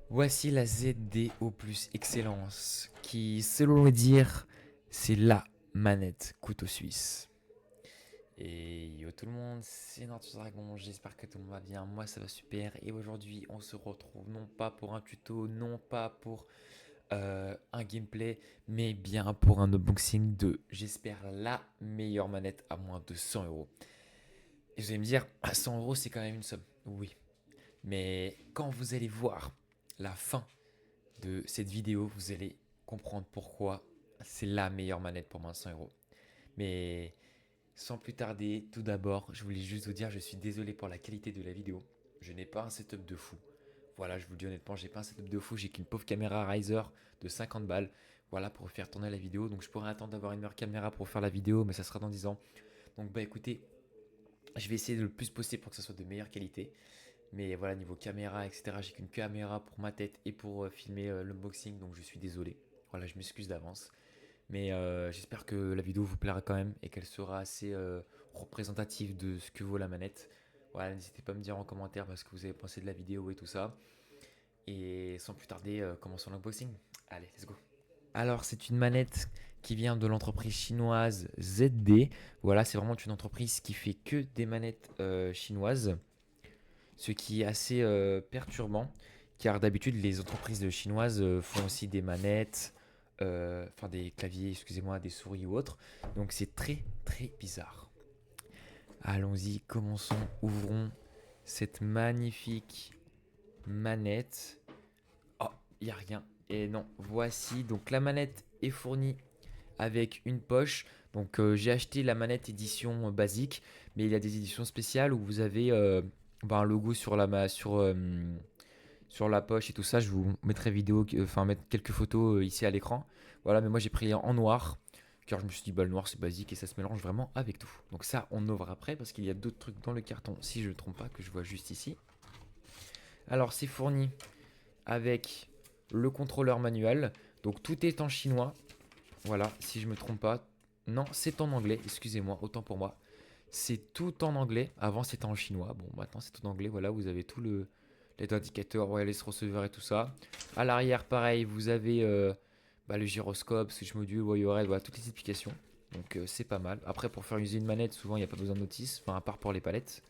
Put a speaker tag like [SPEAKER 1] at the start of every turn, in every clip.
[SPEAKER 1] Voici la ZDO Plus Excellence, qui, selon le dire, c'est la manette couteau suisse. Et yo tout le monde, c'est Nortus Dragon, j'espère que tout le monde va bien, moi ça va super. Et aujourd'hui, on se retrouve non pas pour un tuto, non pas pour un gameplay, mais bien pour un unboxing de, j'espère, la meilleure manette à moins de 100 euros. Et vous allez me dire, à 100 euros, c'est quand même une somme. Oui, mais quand vous allez voir la fin de cette vidéo, vous allez comprendre pourquoi c'est la meilleure manette pour moins de 100 euros. Mais sans plus tarder, tout d'abord, je voulais juste vous dire, je suis désolé pour la qualité de la vidéo. Je n'ai pas un setup de fou. Voilà, je vous le dis honnêtement, j'ai pas un setup de fou, j'ai qu'une pauvre caméra Riser de 50 balles. Voilà, pour faire tourner la vidéo. Donc je pourrais attendre d'avoir une meilleure caméra pour faire la vidéo, mais ça sera dans 10 ans. Donc bah écoutez, je vais essayer de le plus possible pour que ça soit de meilleure qualité. Mais voilà, niveau caméra, etc., j'ai qu'une caméra pour ma tête et pour filmer l'unboxing, donc je suis désolé. Voilà, je m'excuse d'avance. Mais j'espère que la vidéo vous plaira quand même et qu'elle sera assez représentative de ce que vaut la manette. Voilà, n'hésitez pas à me dire en commentaire ce que vous avez pensé de la vidéo et tout ça. Et sans plus tarder, commençons l'unboxing. Allez, let's go. Alors, c'est une manette qui vient de l'entreprise chinoise ZD. Voilà, c'est vraiment une entreprise qui fait que des manettes chinoises, ce qui est assez perturbant, car d'habitude les entreprises chinoises font aussi des manettes, enfin des claviers, excusez-moi, des souris ou autres. Donc c'est très très bizarre. Allons-y, commençons, ouvrons cette magnifique manette. Oh, il n'y a rien. Et non, voici, donc la manette est fournie avec une poche. Donc j'ai acheté la manette édition basique, mais il y a des éditions spéciales où vous avez un logo sur sur la poche et tout ça. Je vous mettrai vidéo, enfin mettre quelques photos ici à l'écran. Voilà, mais moi j'ai pris en noir, car je me suis dit bah le noir c'est basique et ça se mélange vraiment avec tout. Donc ça on ouvre après parce qu'il y a d'autres trucs dans le carton, si je ne me trompe pas, que je vois juste ici. Alors c'est fourni avec le contrôleur manuel, donc tout est en chinois. Voilà, si je me trompe pas. Non, c'est en anglais, excusez-moi, autant pour moi. C'est tout en anglais. Avant, c'était en chinois. Bon, maintenant, c'est en anglais. Voilà, vous avez tout les indicateurs, wireless receiver et tout ça. À l'arrière, pareil, vous avez le gyroscope, switch module, wire, voilà, toutes les explications. Donc, c'est pas mal. Après, pour faire user une manette, souvent, il n'y a pas besoin de notice. Enfin, à part pour les palettes.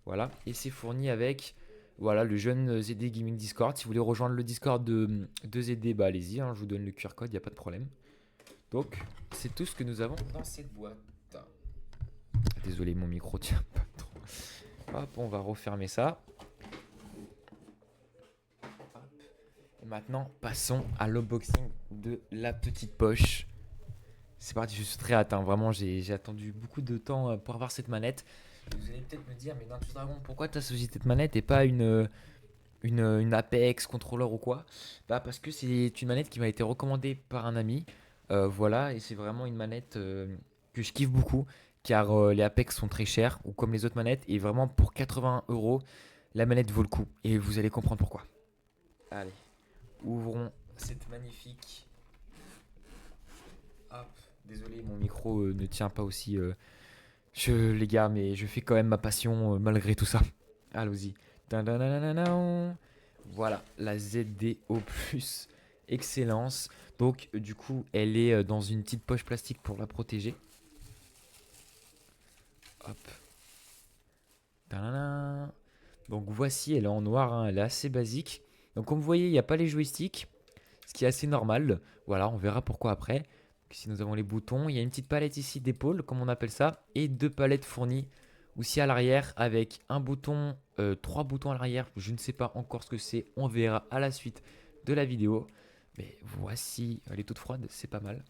[SPEAKER 1] Voilà. Et c'est fourni avec voilà, le jeune ZD Gaming Discord. Si vous voulez rejoindre le Discord de ZD, bah allez-y, hein, je vous donne le QR code, il n'y a pas de problème. Donc, c'est tout ce que nous avons dans cette boîte. Désolé, mon micro tient pas trop. Hop, on va refermer ça. Hop. Et maintenant, passons à l'unboxing de la petite poche. C'est parti, je suis très hâte. Hein. Vraiment, j'ai attendu beaucoup de temps pour avoir cette manette. Vous allez peut-être me dire, mais Nintus Dragon, pourquoi tu as choisi cette manette et pas une Apex, contrôleur ou quoi? Bah, parce que c'est une manette qui m'a été recommandée par un ami. Voilà, et c'est vraiment une manette que je kiffe beaucoup, car les Apex sont très chers, ou comme les autres manettes, et vraiment pour 80 euros, la manette vaut le coup. Et vous allez comprendre pourquoi. Allez, ouvrons cette magnifique. Hop, désolé, mon micro ne tient pas aussi. Les gars, mais je fais quand même ma passion malgré tout ça. Allons-y. Voilà, la ZDO Plus Excellence. Donc, du coup, elle est dans une petite poche plastique pour la protéger. Hop. Tadadam. Donc, voici, elle est en noir, hein, elle est assez basique. Donc, comme vous voyez, il n'y a pas les joysticks, ce qui est assez normal. Voilà, on verra pourquoi après. Ici, nous avons les boutons. Il y a une petite palette ici d'épaule, comme on appelle ça, et deux palettes fournies aussi à l'arrière avec un bouton, trois boutons à l'arrière. Je ne sais pas encore ce que c'est. On verra à la suite de la vidéo. Mais voici, elle est toute froide, c'est pas mal.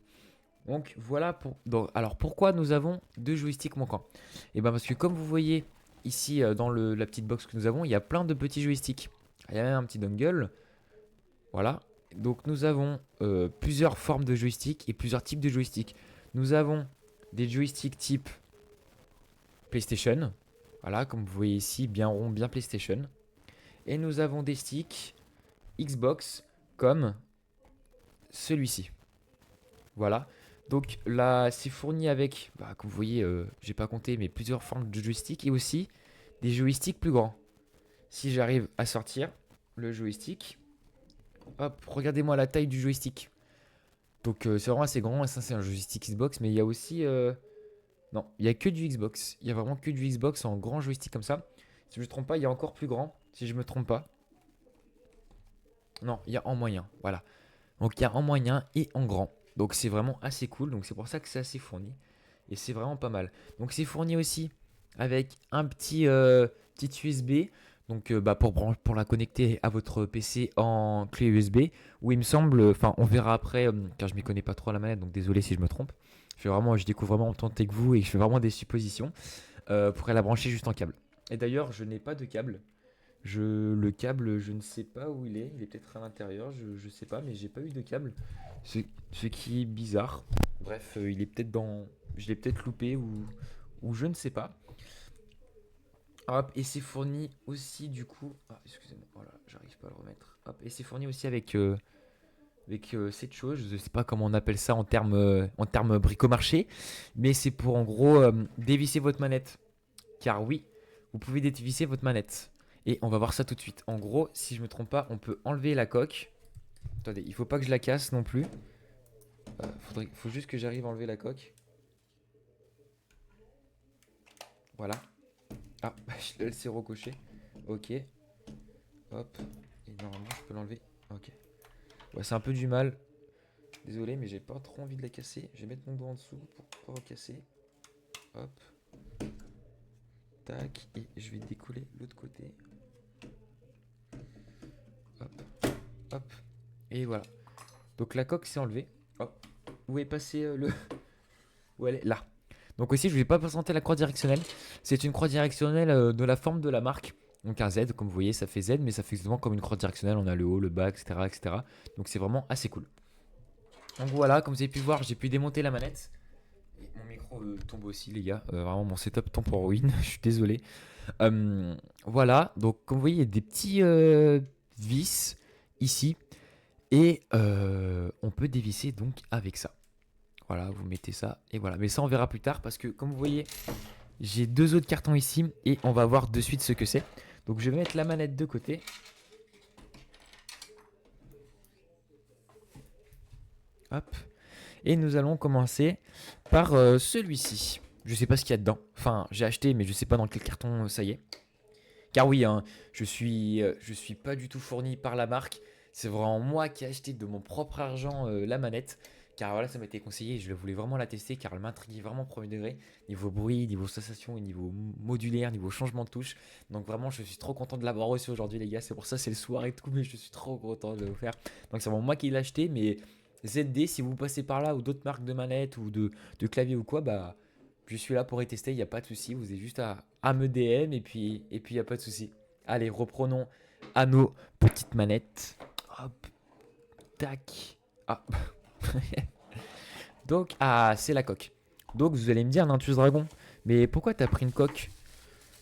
[SPEAKER 1] Donc voilà pour. Donc, alors pourquoi nous avons deux joysticks manquants? Et bien parce que comme vous voyez ici dans la petite box que nous avons, il y a plein de petits joysticks. Il y a même un petit dongle. Voilà. Donc nous avons plusieurs formes de joysticks et plusieurs types de joysticks. Nous avons des joysticks type PlayStation. Voilà, comme vous voyez ici, bien rond, bien PlayStation. Et nous avons des sticks Xbox comme celui-ci. Voilà. Donc là, c'est fourni avec, comme vous voyez, j'ai pas compté, mais plusieurs formes de joysticks et aussi des joysticks plus grands. Si j'arrive à sortir le joystick, Hop, regardez-moi la taille du joystick. Donc c'est vraiment assez grand, et ça c'est un joystick Xbox, mais il y a aussi... Non, il y a que du Xbox. Il y a vraiment que du Xbox en grand joystick comme ça. Si je me trompe pas, il y a encore plus grand, si je me trompe pas. Non, il y a en moyen, voilà. Donc il y a en moyen et en grand. Donc c'est vraiment assez cool, donc c'est pour ça que c'est assez fourni. Et c'est vraiment pas mal. Donc c'est fourni aussi avec un petit USB. Donc bah, pour la connecter à votre PC en clé USB. Où il me semble, enfin on verra après, car je m'y connais pas trop à la manette, donc désolé si je me trompe. Je découvre vraiment en tant que vous et je fais vraiment des suppositions. Pour la brancher juste en câble. Et d'ailleurs, je n'ai pas de câble. Le câble, je ne sais pas où il est. Il est peut-être à l'intérieur, je sais pas, mais j'ai pas eu de câble. Ce, ce qui est bizarre. Bref, il est peut-être dans. Je l'ai peut-être loupé ou je ne sais pas. Hop, et c'est fourni aussi du coup. Ah, excusez-moi, voilà, j'arrive pas à le remettre. Hop, et c'est fourni aussi avec cette chose. Je ne sais pas comment on appelle ça en termes bricomarché, mais c'est pour en gros dévisser votre manette. Car oui, vous pouvez dévisser votre manette. Et on va voir ça tout de suite. En gros, si je me trompe pas, on peut enlever la coque. Attendez, il faut pas que je la casse non plus. Faut juste que j'arrive à enlever la coque. Voilà. Ah, je l'ai laissé recocher. Ok. Hop. Et normalement, je peux l'enlever. Ok. Ouais, c'est un peu du mal. Désolé, mais j'ai pas trop envie de la casser. Je vais mettre mon doigt en dessous pour pas recasser. Hop. Tac. Et je vais décoller l'autre côté. Hop. Hop. Et voilà. Donc la coque s'est enlevée. Hop. Où est passé le... Où elle est là. Donc aussi, je ne vais pas présenter la croix directionnelle. C'est une croix directionnelle de la forme de la marque. Donc un Z, comme vous voyez, ça fait Z, mais ça fait exactement comme une croix directionnelle. On a le haut, le bas, etc. etc. Donc c'est vraiment assez cool. Donc voilà, comme vous avez pu voir, j'ai pu démonter la manette. Et mon micro tombe aussi, les gars. Vraiment, mon setup tombe en ruine. Je suis désolé. Voilà, donc comme vous voyez, il y a des petits vis ici. Et on peut dévisser donc avec ça. Voilà, vous mettez ça et voilà. Mais ça, on verra plus tard parce que comme vous voyez, j'ai deux autres cartons ici et on va voir de suite ce que c'est. Donc je vais mettre la manette de côté. Hop. Et nous allons commencer par celui-ci. Je sais pas ce qu'il y a dedans. Enfin, j'ai acheté, mais je sais pas dans quel carton ça y est. Car oui, hein, je suis pas du tout fourni par la marque. C'est vraiment moi qui ai acheté de mon propre argent la manette. Car voilà, ça m'a été conseillé et je voulais vraiment la tester car elle m'intriguait vraiment premier degré. Niveau bruit, niveau sensation, niveau modulaire, niveau changement de touche. Donc vraiment, je suis trop content de l'avoir reçu aujourd'hui, les gars. C'est pour ça, c'est le soir et tout, mais je suis trop content de le faire. Donc c'est vraiment moi qui l'ai acheté, mais ZD, si vous passez par là ou d'autres marques de manettes ou de clavier ou quoi, bah je suis là pour y tester, il n'y a pas de souci. Vous avez juste à me DM et puis il n'y a pas de souci. Allez, reprenons à nos petites manettes. Hop, tac. Ah. Donc, ah, c'est la coque. Donc, vous allez me dire, Nintus Dragon, mais pourquoi t'as pris une coque?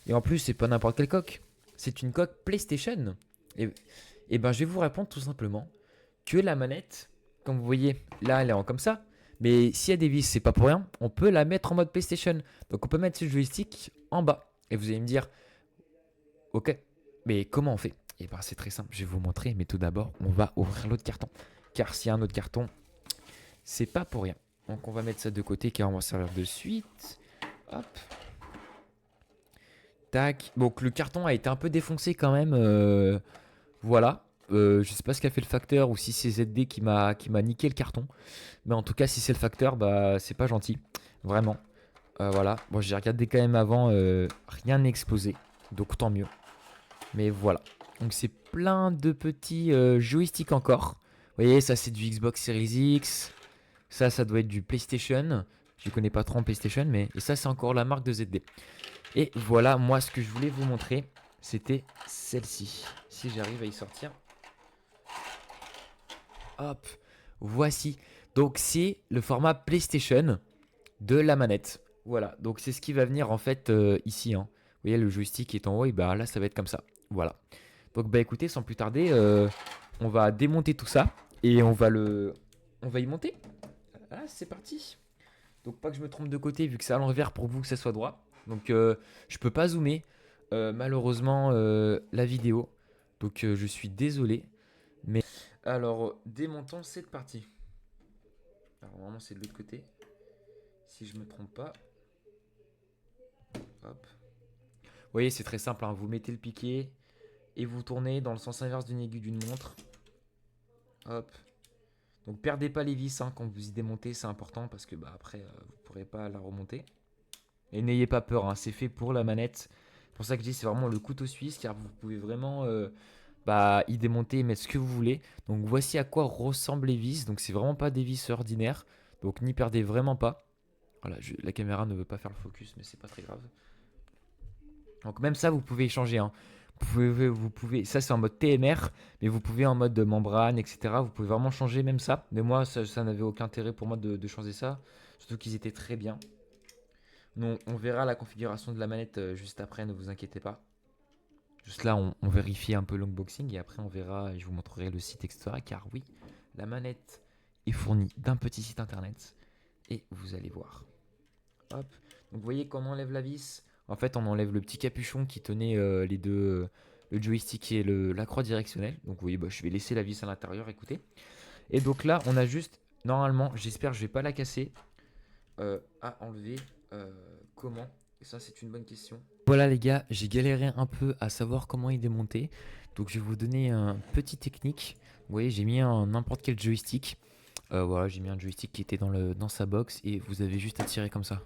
[SPEAKER 1] Et en plus, c'est pas n'importe quelle coque. C'est une coque PlayStation. Et ben, je vais vous répondre tout simplement que la manette, comme vous voyez, là, elle est en comme ça. Mais s'il y a des vis, c'est pas pour rien. On peut la mettre en mode PlayStation. Donc, on peut mettre ce joystick en bas. Et vous allez me dire, ok, mais comment on fait? Et ben, c'est très simple. Je vais vous montrer. Mais tout d'abord, on va ouvrir l'autre carton. Car s'il y a un autre carton, c'est pas pour rien. Donc, on va mettre ça de côté car on va servir de suite. Hop. Tac. Donc, le carton a été un peu défoncé quand même. Voilà. Je sais pas ce qu'a fait le facteur ou si c'est ZD qui m'a niqué le carton. Mais en tout cas, si c'est le facteur, bah c'est pas gentil. Vraiment. Voilà. Bon, j'ai regardé quand même avant. Rien n'est explosé. Donc tant mieux. Mais voilà. Donc c'est plein de petits joysticks encore. Vous voyez, ça c'est du Xbox Series X. Ça doit être du PlayStation. Je connais pas trop en PlayStation, mais et ça c'est encore la marque de ZD. Et voilà, moi ce que je voulais vous montrer, c'était celle-ci. Si j'arrive à y sortir. Hop, voici. Donc c'est le format PlayStation de la manette. Voilà, donc c'est ce qui va venir en fait ici. Hein. Vous voyez, le joystick est en haut, et bah là ça va être comme ça. Voilà. Donc bah écoutez, sans plus tarder, on va démonter tout ça et on va y monter. Ah, c'est parti. Donc pas que je me trompe de côté vu que c'est à l'envers pour vous que ça soit droit. Donc je peux pas zoomer malheureusement la vidéo. Donc je suis désolé. Alors, démontons cette partie. Alors, normalement, c'est de l'autre côté. Si je me trompe pas. Hop. Vous voyez, c'est très simple, hein. Vous mettez le piquet et vous tournez dans le sens inverse d'une aiguille d'une montre. Hop. Donc, perdez pas les vis, hein, quand vous y démontez, c'est important parce que après, vous pourrez pas la remonter. Et n'ayez pas peur, hein, c'est fait pour la manette. C'est pour ça que je dis c'est vraiment le couteau suisse car vous pouvez vraiment y démonter et mettre ce que vous voulez. Donc voici à quoi ressemblent les vis. Donc c'est vraiment pas des vis ordinaires. Donc n'y perdez vraiment pas. Voilà, la caméra ne veut pas faire le focus mais c'est pas très grave. Donc même ça vous pouvez changer, hein. Vous pouvez, ça c'est en mode TMR, mais vous pouvez en mode de membrane, etc. Vous pouvez vraiment changer même ça. Mais moi ça n'avait aucun intérêt pour moi de changer ça. Surtout qu'ils étaient très bien. Nous, on verra la configuration de la manette juste après, ne vous inquiétez pas. Juste là, on vérifie un peu l'unboxing et après on verra et je vous montrerai le site, etc. Car oui, la manette est fournie d'un petit site internet et vous allez voir. Hop. Donc vous voyez qu'on enlève la vis. En fait, on enlève le petit capuchon qui tenait les deux, le joystick et la croix directionnelle. Donc vous voyez, je vais laisser la vis à l'intérieur, écoutez. Et donc là, on a juste, normalement, j'espère que je vais pas la casser, à enlever. Comment? Et ça, c'est une bonne question. Voilà les gars, j'ai galéré un peu à savoir comment y démonter. Donc je vais vous donner un petit technique. Vous voyez, j'ai mis un n'importe quel joystick. Voilà, j'ai mis un joystick qui était dans sa box et vous avez juste à tirer comme ça.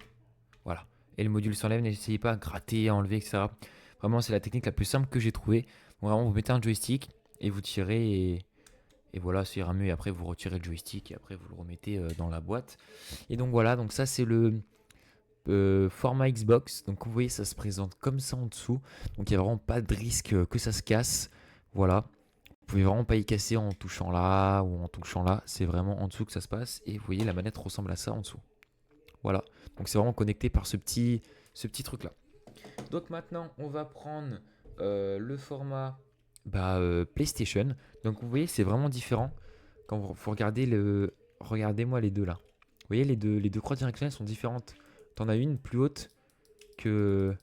[SPEAKER 1] Voilà. Et le module s'enlève, n'essayez pas à gratter, à enlever, etc. Vraiment, c'est la technique la plus simple que j'ai trouvée. Donc, vraiment, vous mettez un joystick et vous tirez et voilà, ça ira mieux. Et après, vous retirez le joystick et après, vous le remettez dans la boîte. Et donc voilà, donc ça c'est le format Xbox. Donc vous voyez, ça se présente comme ça en dessous. Donc il n'y a vraiment pas de risque que ça se casse. Voilà. Vous pouvez vraiment pas y casser en touchant là ou en touchant là. C'est vraiment en dessous que ça se passe. Et vous voyez, la manette ressemble à ça en dessous. Voilà. Donc c'est vraiment connecté par ce petit truc là. Donc maintenant, on va prendre le format PlayStation. Donc vous voyez, c'est vraiment différent. Quand vous regardez regardez-moi les deux là. Vous voyez, les deux croix directionnelles sont différentes. T'en as une plus haute que,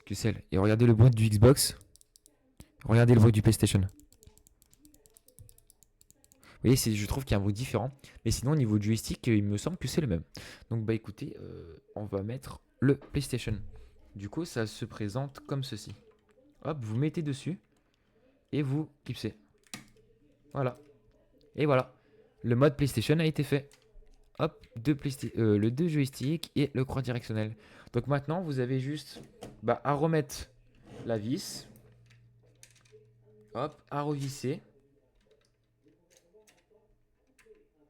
[SPEAKER 1] que celle. Et regardez le bruit du Xbox. Regardez le bruit du PlayStation. Vous voyez, je trouve qu'il y a un bruit différent. Mais sinon, au niveau du joystick, il me semble que c'est le même. Donc, écoutez, on va mettre le PlayStation. Du coup, ça se présente comme ceci. Hop, vous mettez dessus. Et vous clipsez. Voilà. Et voilà. Le mode PlayStation a été fait. Hop, le 2 joystick et le croix directionnel. Donc maintenant, vous avez juste à remettre la vis. Hop, à revisser.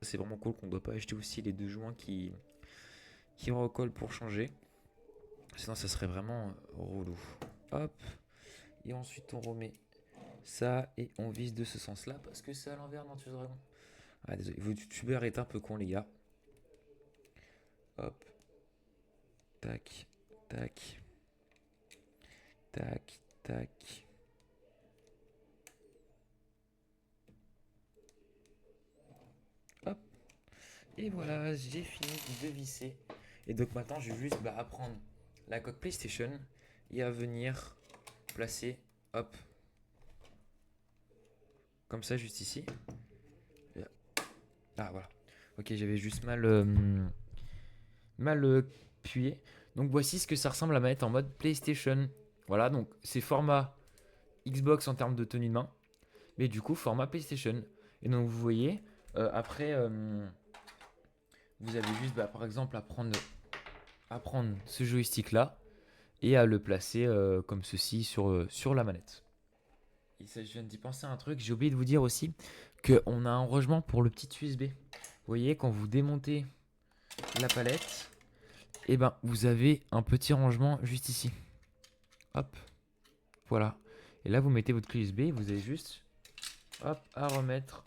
[SPEAKER 1] C'est vraiment cool qu'on ne doit pas acheter aussi les deux joints qui recollent pour changer. Sinon, ça serait vraiment relou. Hop. Et ensuite, on remet ça et on vise de ce sens-là parce que c'est à l'envers, non, tu Dragon. Ah, désolé, votre youtubeur est un peu con, les gars. Hop. Tac, tac. Tac, tac. Hop. Et voilà, j'ai fini de visser. Et donc maintenant, je vais juste apprendre la coque PlayStation et à venir placer, hop, comme ça, juste ici. Ah, voilà. Ok, j'avais juste mal appuyé. Donc voici ce que ça ressemble à mettre en mode PlayStation. Voilà, donc c'est format Xbox en termes de tenue de main, mais du coup format PlayStation. Et donc vous voyez, après, vous avez juste par exemple à prendre ce joystick là et à le placer comme ceci sur la manette. Et ça, je viens d'y penser à un truc, j'ai oublié de vous dire aussi qu'on a un rangement pour le petit USB. Vous voyez, quand vous démontez la palette, et vous avez un petit rangement juste ici. Hop, voilà. Et là, vous mettez votre clé USB, vous avez juste hop, à remettre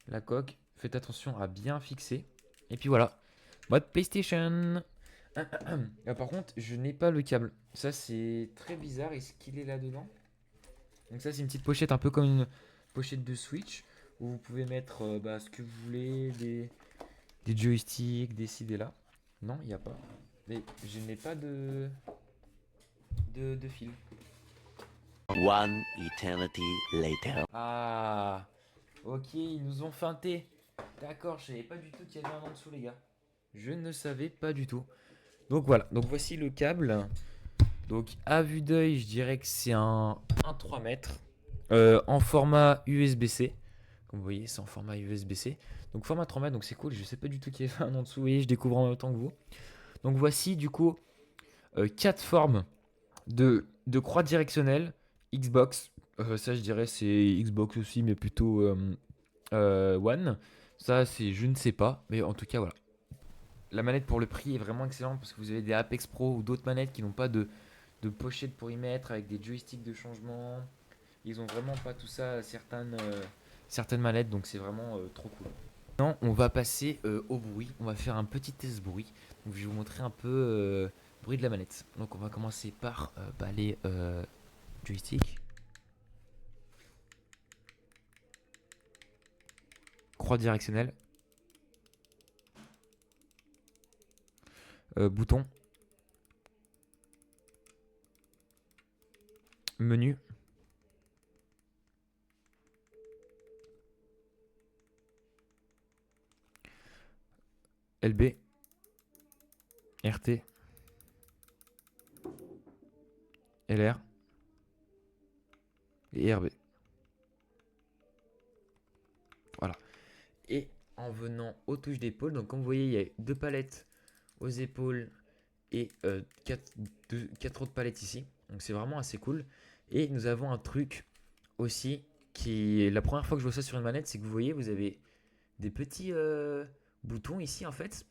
[SPEAKER 1] la coque. Faites attention à bien fixer. Et puis voilà, mode PlayStation. Par contre, je n'ai pas le câble. Ça, c'est très bizarre. Est-ce qu'il est là-dedans? Donc ça, c'est une petite pochette, un peu comme une pochette de Switch, où vous pouvez mettre ce que vous voulez, des joysticks, des ci, des là. Non, il n'y a pas. Mais je n'ai pas de fil.
[SPEAKER 2] One eternity later.
[SPEAKER 1] Ah, Ok, ils nous ont feinté. D'accord, je savais pas du tout qu'il y avait un en dessous, les gars. Je ne savais pas du tout. Donc voilà, donc voici le câble. Donc à vue d'œil, je dirais que c'est un 3 mètres en format USB-C. Comme vous voyez, c'est en format USB-C. Donc format 3 mètres, donc c'est cool. Je sais pas du tout qu'il y avait un en dessous. Vous voyez, je découvre en même temps que vous. Donc voici du coup 4 formes de croix directionnelle Xbox. Ça, je dirais, c'est Xbox aussi, mais plutôt One. Ça, c'est je ne sais pas. Mais en tout cas, voilà. La manette pour le prix est vraiment excellente parce que vous avez des Apex Pro ou d'autres manettes qui n'ont pas de pochette pour y mettre avec des joysticks de changement. Ils ont vraiment pas tout ça, certaines manettes, donc c'est vraiment trop cool. Maintenant, on va passer au bruit. On va faire un petit test bruit. Donc, je vais vous montrer un peu le bruit de la manette. Donc, on va commencer par les joysticks. Croix directionnelle. Bouton. Menu. LB. RT. LR. Et RB. Voilà. Et en venant aux touches d'épaule, donc comme vous voyez, il y a 2 palettes aux épaules et 4 autres palettes ici. Donc c'est vraiment assez cool. Et nous avons un truc aussi qui est la première fois que je vois ça sur une manette, c'est que vous voyez, vous avez des petits boutons ici en fait.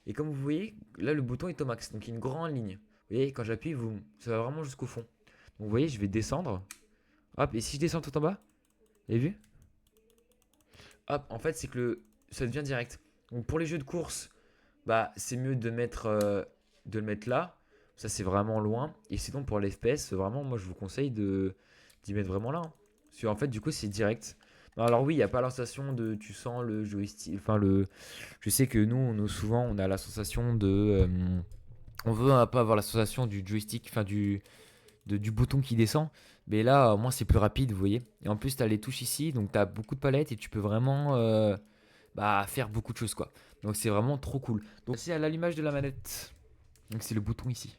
[SPEAKER 1] Et comme vous voyez, là le bouton est au max, donc il y a une grande ligne. Vous voyez, quand j'appuie, ça va vraiment jusqu'au fond. Donc vous voyez, je vais descendre. Hop, et si je descends tout en bas, vous avez vu? Hop, en fait, c'est que ça devient direct. Donc pour les jeux de course, bah c'est mieux de le mettre là. Ça c'est vraiment loin. Et sinon pour les FPS, vraiment moi je vous conseille d'y mettre vraiment là, hein. Parce qu'en fait du coup c'est direct. Non, alors oui, il n'y a pas la sensation de tu sens le joystick. Enfin je sais que nous souvent on a la sensation on veut un peu avoir la sensation du joystick, enfin du bouton qui descend. Mais là, au moins, c'est plus rapide, vous voyez. Et en plus, tu as les touches ici, donc tu as beaucoup de palettes et tu peux vraiment faire beaucoup de choses, quoi. Donc, c'est vraiment trop cool. Donc, c'est à l'allumage de la manette. Donc, c'est le bouton ici.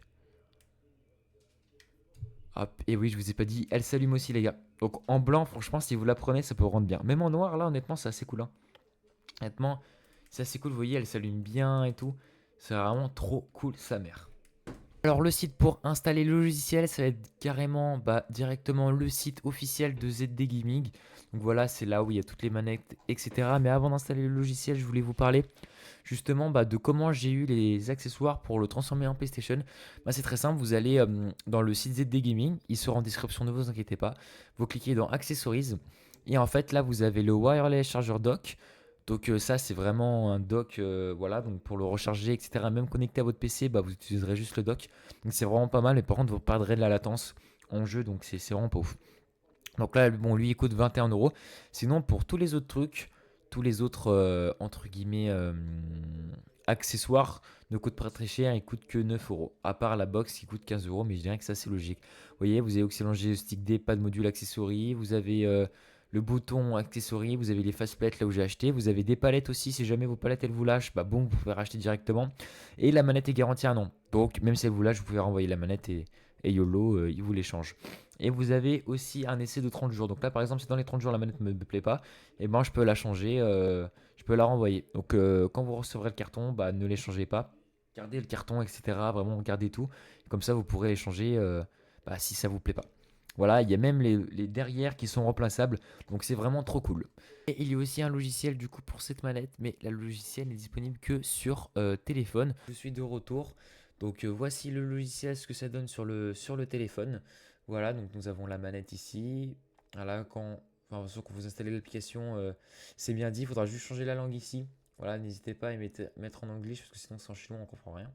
[SPEAKER 1] Hop, et oui, je vous ai pas dit, elle s'allume aussi, les gars. Donc, en blanc, franchement, si vous la prenez, ça peut rendre bien. Même en noir, là, honnêtement, c'est assez cool, hein. Honnêtement, c'est assez cool, vous voyez, elle s'allume bien et tout. C'est vraiment trop cool, sa mère. Alors le site pour installer le logiciel, ça va être carrément directement le site officiel de ZD Gaming. Donc voilà, c'est là où il y a toutes les manettes, etc. Mais avant d'installer le logiciel, je voulais vous parler justement de comment j'ai eu les accessoires pour le transformer en PlayStation. C'est très simple, vous allez dans le site ZD Gaming, il sera en description, ne vous inquiétez pas. Vous cliquez dans Accessories et en fait là vous avez le Wireless Charger Dock. Donc ça c'est vraiment un dock, voilà, donc pour le recharger, etc. Même connecté à votre PC, vous utiliserez juste le dock. Donc c'est vraiment pas mal, mais par contre vous perdrez de la latence en jeu, donc c'est vraiment pas ouf. Donc là, bon, lui il coûte 21 €. Sinon pour tous les autres trucs, tous les autres entre guillemets accessoires ne coûtent pas très cher, ils coûtent que 9 €. À part la box qui coûte 15 €, mais je dirais que ça c'est logique. Vous voyez, vous avez Oxygen Stick D, pas de module accessory, vous avez le bouton accessory, vous avez les faceplates là où j'ai acheté, vous avez des palettes aussi, si jamais vos palettes elles vous lâchent, bon, vous pouvez racheter directement. Et la manette est garantie un an. Donc même si elle vous lâche, vous pouvez renvoyer la manette et YOLO, il vous l'échange. Et vous avez aussi un essai de 30 jours. Donc là, par exemple, si dans les 30 jours la manette ne me plaît pas, et ben je peux la changer, je peux la renvoyer. Donc quand vous recevrez le carton, ne l'échangez pas. Gardez le carton, etc. Vraiment, gardez tout. Comme ça, vous pourrez l'échanger si ça vous plaît pas. Voilà, il y a même les derrière qui sont remplaçables. Donc c'est vraiment trop cool. Et il y a aussi un logiciel du coup pour cette manette, mais le logiciel n'est disponible que sur téléphone. Je suis de retour. Donc voici le logiciel, ce que ça donne sur le téléphone. Voilà, donc nous avons la manette ici. Voilà, quand vous installez l'application, c'est bien dit. Il faudra juste changer la langue ici. Voilà, n'hésitez pas à mettre en anglais parce que sinon c'est en chinois, on comprend rien.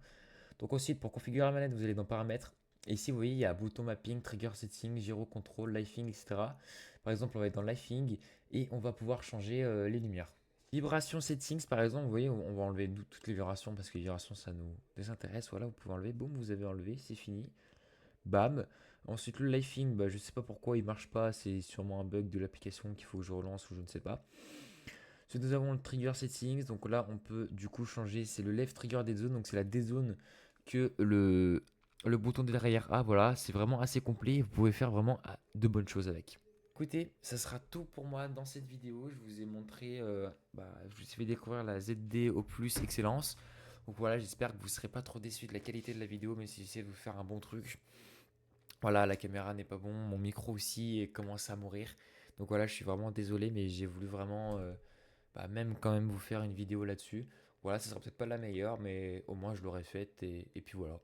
[SPEAKER 1] Donc ensuite, pour configurer la manette, vous allez dans paramètres. Et ici, vous voyez, il y a bouton mapping, trigger setting, gyro control, lifing, etc. Par exemple, on va être dans lifing et on va pouvoir changer les lumières. Vibration settings, par exemple, vous voyez, on va enlever toutes les vibrations parce que les vibrations, ça nous désintéresse. Voilà, vous pouvez enlever. Boum, vous avez enlevé, c'est fini. Bam. Ensuite, le living, bah, je sais pas pourquoi il marche pas. C'est sûrement un bug de l'application qu'il faut que je relance ou je ne sais pas. Ensuite, nous avons le trigger settings. Donc là, on peut du coup changer. C'est le left trigger dead zone. Donc c'est la dead zone que le bouton derrière A. Voilà, c'est vraiment assez complet. Vous pouvez faire vraiment de bonnes choses avec. Écoutez, ça sera tout pour moi dans cette vidéo. Je vous ai montré, je vous ai fait découvrir la ZD au plus Excellence. Donc voilà, j'espère que vous ne serez pas trop déçus de la qualité de la vidéo, mais si j'essaie de vous faire un bon truc. Voilà, la caméra n'est pas bon, mon micro aussi commence à mourir. Donc voilà, je suis vraiment désolé, mais j'ai voulu vraiment, même quand même vous faire une vidéo là-dessus. Voilà, ça sera peut-être pas la meilleure, mais au moins je l'aurais faite et puis voilà.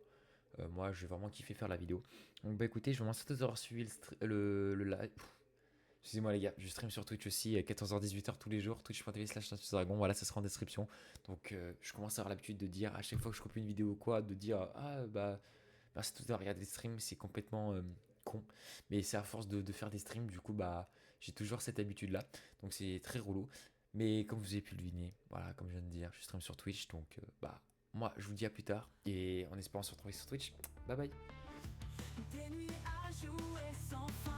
[SPEAKER 1] Moi, j'ai vraiment kiffé faire la vidéo. Donc bah écoutez, je vous remercie de tous avoir suivi le live. Excusez-moi les gars, je stream sur Twitch aussi, 14h 18h tous les jours, twitch.tv/Dragon, voilà, ça sera en description. Donc je commence à avoir l'habitude de dire à chaque fois que je coupe une vidéo ou quoi, de dire ah bah merci de tous avoir regardé les streams, c'est complètement con. Mais c'est à force de faire des streams, du coup bah j'ai toujours cette habitude là. Donc c'est très relou. Mais comme vous avez pu le deviner, voilà, comme je viens de dire, je stream sur Twitch, donc moi je vous dis à plus tard et en espérant se retrouver sur Twitch. Bye bye. Des nuits à jouer sans fin.